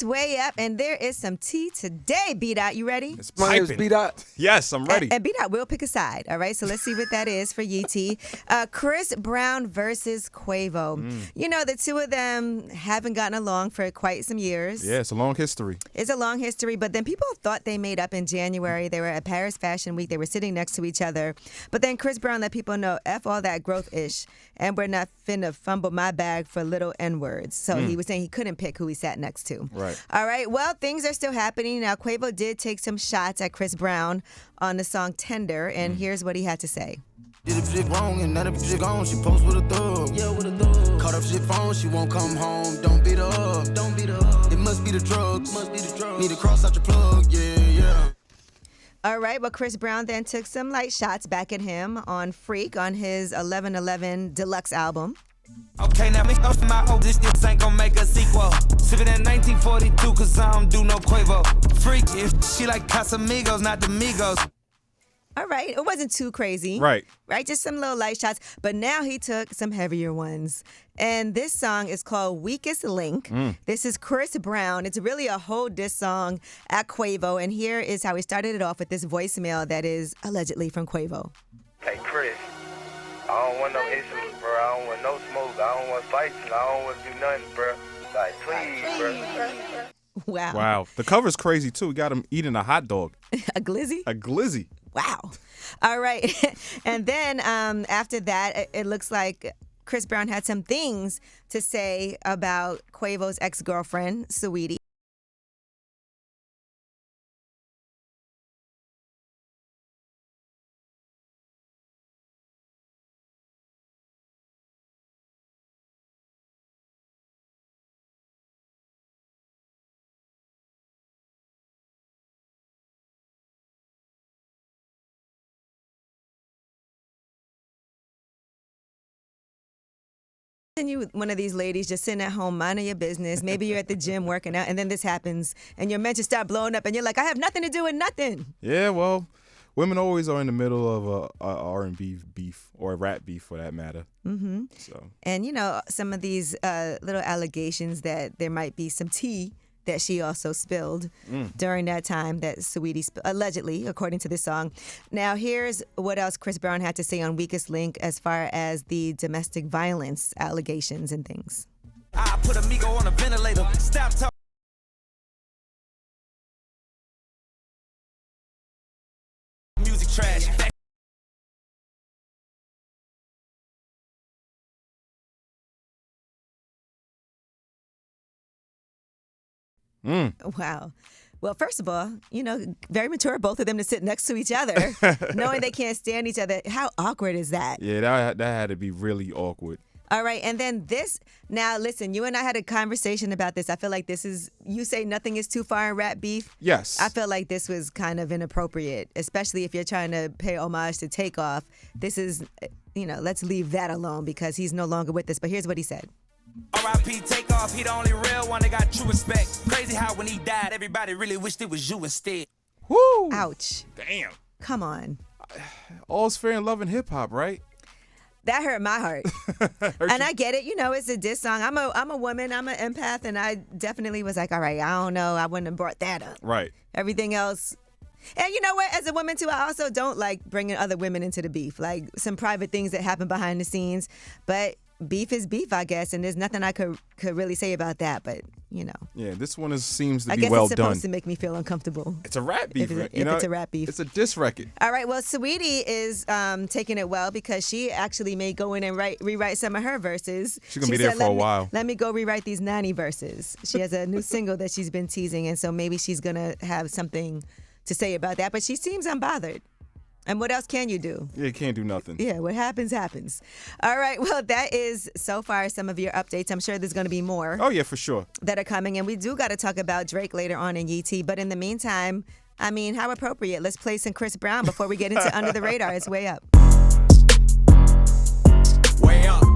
Way Up, and there is some tea today, B-Dot. You ready? It's My name's piping. B-Dot. Yes, I'm ready. And B-Dot will pick a side, all right? So let's see what that is for Yee-T. Chris Brown versus Quavo. You know, the two of them haven't gotten along for quite some years. Yeah, it's a long history. It's a long history, but then people thought they made up in January. They were at Paris Fashion Week. They were sitting next to each other. But then Chris Brown let people know, F all that growth-ish, and we're not finna fumble my bag for little N-words. So he was saying he couldn't pick who he sat next to. Right. All right, well, things are still happening. Now, Quavo did take some shots at Chris Brown on the song Tender, and here's what he had to say. Did a shit wrong and now that shit gone. She post with a thug. Yeah, with a thug. Caught up shit phone. She won't come home. Don't beat her up. Don't beat her up. It must be the drugs. Must be the drugs. Need to cross out your plug. Yeah, yeah. All right, well, Chris Brown then took some light shots back at him on Freak on his 1111 Deluxe album. Okay, now mix up my old, this ain't gonna make a sequel. Sippin' in 1942, cause I don't do no Quavo. Freak, she like Casamigos, not the Migos. All right, it wasn't too crazy. Right. Right, just some little light shots. But now he took some heavier ones. And this song is called Weakest Link. This is Chris Brown. It's really a whole diss song at Quavo. And here is how he started it off with this voicemail that is allegedly from Quavo. Hey, Chris, I don't want no issues, bro. I don't want no smoke. I don't want fights. I don't want to do nothing, bro. Like, please, bro. Wow. Wow. The cover's crazy, too. We got him eating a hot dog. A glizzy? A glizzy. Wow. All right. And then after that, it looks like Chris Brown had some things to say about Quavo's ex-girlfriend, Saweetie. And you, one of these ladies, just sitting at home, minding your business. Maybe you're at the gym working out, and then this happens, and your mentions start blowing up, and you're like, I have nothing to do with nothing. Yeah, well, women always are in the middle of a R&B beef or a rap beef, for that matter. Mm-hmm. So. And, you know, some of these little allegations that there might be some tea that she also spilled during that time that Saweetie allegedly, according to this song. Now, here's what else Chris Brown had to say on Weakest Link as far as the domestic violence allegations and things. I put Amigo on a ventilator. Stop talking. Music trash. Wow. Well, first of all, you know, very mature, both of them to sit next to each other, knowing they can't stand each other. How awkward is that? Yeah, that had to be really awkward. All right, and then this, now listen, you and I had a conversation about this. I feel like this is, you say nothing is too far in rap beef. Yes. I feel like this was kind of inappropriate, especially if you're trying to pay homage to Takeoff. This is, you know, let's leave that alone because he's no longer with us. But here's what he said. R.I.P. Takeoff, he the only real one that got true respect. Crazy how when he died, everybody really wished it was you instead. Woo! Ouch. Damn. Come on. All's fair in love and hip-hop, right? That hurt my heart. And I get it. You know, it's a diss song. I'm a woman. I'm an empath. And I definitely was like, all right, I don't know. I wouldn't have brought that up. Right. Everything else. And you know what? As a woman, too, I also don't like bringing other women into the beef. Like some private things that happen behind the scenes. But beef is beef, I guess. And there's nothing I could really say about that. But, you know. Yeah, this one seems to I be guess well it's supposed done. to make me feel uncomfortable. It's a rap beef. If you know, it's a rap beef. It's a diss record. All right, well, Saweetie is taking it well because she actually may go in and rewrite some of her verses. She's going to be there for a while. Let me go rewrite these 90 verses. She has a new single that she's been teasing, and so maybe she's going to have something to say about that. But she seems unbothered. And what else can you do? Yeah, you can't do nothing. Yeah, what happens, happens. All right, well, that is so far some of your updates. I'm sure there's going to be more. Oh, yeah, for sure. That are coming. And we do got to talk about Drake later on in Yee-T. But in the meantime, I mean, how appropriate. Let's play some Chris Brown before we get into Under the Radar. It's Way Up. Way up.